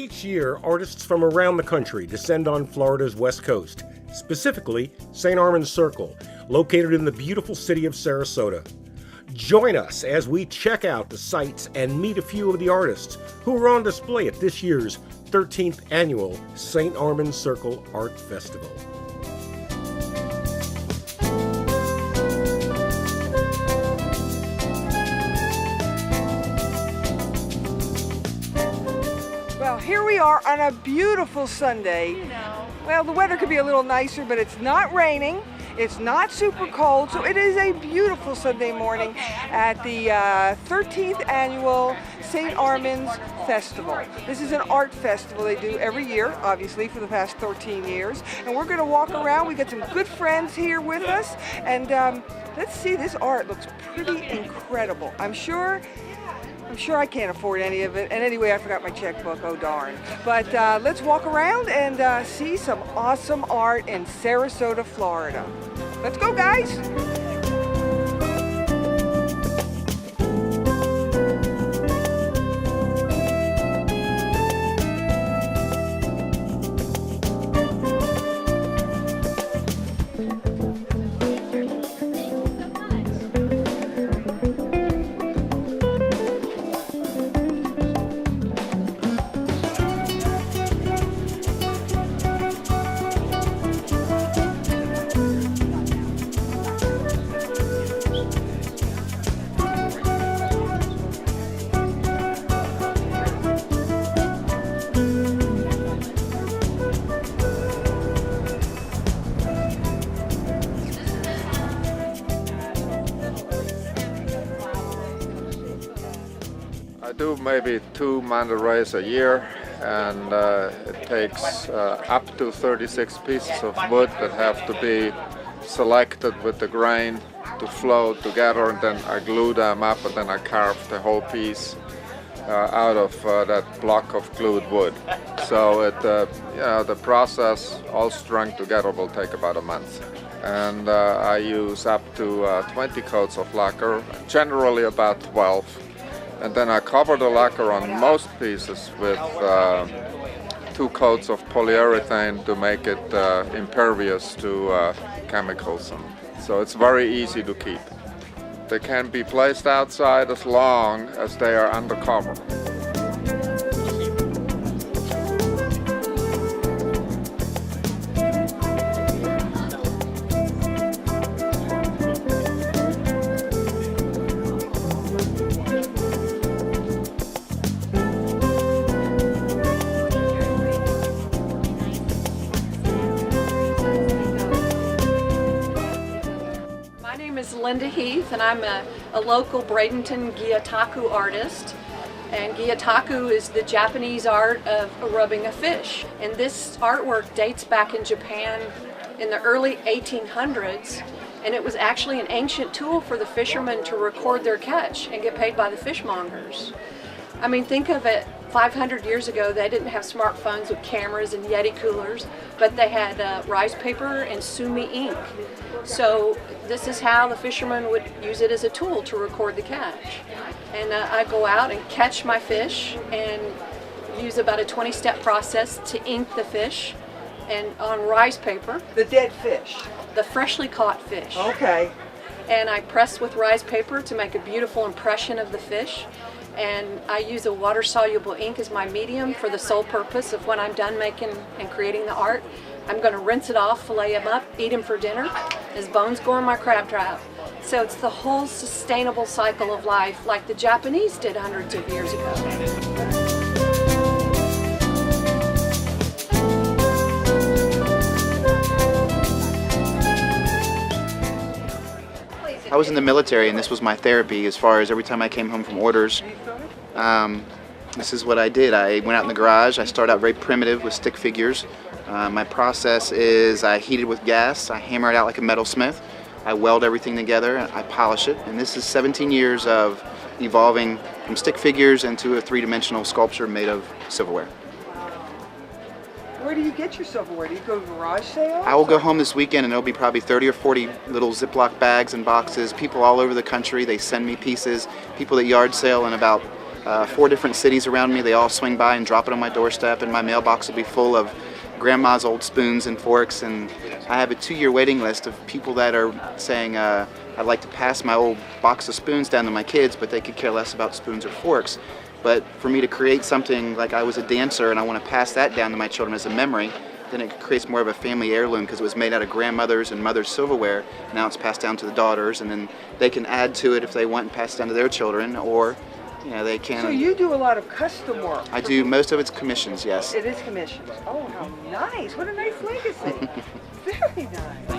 Each year, artists from around the country descend on Florida's west coast, specifically St. Armands Circle, located in the beautiful city of Sarasota. Join us as we check out the sights and meet a few of the artists who are on display at this year's 13th annual St. Armands Circle Art Festival. Well, here we are on a beautiful Sunday. Well, the weather could be a little nicer, but it's not raining. It's not super cold, so it is a beautiful Sunday morning at the 13th annual St. Armands Festival. This is an art festival they do every year, obviously, for the past 13 years. And we're going to walk around. We got some good friends here with us. And let's see, this art looks pretty incredible. I'm sure I can't afford any of it. And anyway, I forgot my checkbook, oh darn. But let's walk around and see some awesome art in Sarasota, Florida. Let's go, guys. I do maybe 2 manta rays a year, and it takes up to 36 pieces of wood that have to be selected with the grain to flow together, and then I glue them up, and then I carve the whole piece out of that block of glued wood. So the process all strung together will take about a month. And I use up to 20 coats of lacquer, generally about 12. And then I cover the lacquer on most pieces with 2 coats of polyurethane to make it impervious to chemicals. And so it's very easy to keep. They can be placed outside as long as they are under cover. Linda Heath, and I'm a local Bradenton Gyataku artist. And Gyataku is the Japanese art of rubbing a fish. And this artwork dates back in Japan in the early 1800s, and it was actually an ancient tool for the fishermen to record their catch and get paid by the fishmongers. I mean, think of it, 500 years ago they didn't have smartphones with cameras and Yeti coolers, but they had rice paper and sumi ink. So this is how the fishermen would use it as a tool to record the catch. And I go out and catch my fish and use about a 20-step process to ink the fish and on rice paper. The dead fish. The freshly caught fish. Okay. And I press with rice paper to make a beautiful impression of the fish. And I use a water-soluble ink as my medium for the sole purpose of when I'm done making and creating the art, I'm going to rinse it off, fillet them up, eat them for dinner, as bones go in my crab trap. So it's the whole sustainable cycle of life like the Japanese did hundreds of years ago. I was in the military, and this was my therapy as far as every time I came home from orders. This is what I did. I went out in the garage. I started out very primitive with stick figures. My process is I heat it with gas, I hammer it out like a metalsmith, I weld everything together, I polish it, and this is 17 years of evolving from stick figures into a 3-dimensional sculpture made of silverware. Where do you get your silverware? Do you go to garage sales? I will go home this weekend and there'll be probably 30 or 40 little Ziploc bags and boxes. People all over the country, they send me pieces. People that yard sale in about 4 different cities around me. They all swing by and drop it on my doorstep, and my mailbox will be full of grandma's old spoons and forks. And I have a 2-year waiting list of people that are saying, I'd like to pass my old box of spoons down to my kids, but they could care less about spoons or forks. But for me to create something like I was a dancer and I want to pass that down to my children as a memory, then it creates more of a family heirloom because it was made out of grandmother's and mother's silverware. Now it's passed down to the daughters, and then they can add to it if they want and pass it down to their children, or they can. So you do a lot of custom work. I do. Most of it's commissions, yes. It is commissions. Oh, how nice. What a nice legacy. Very nice.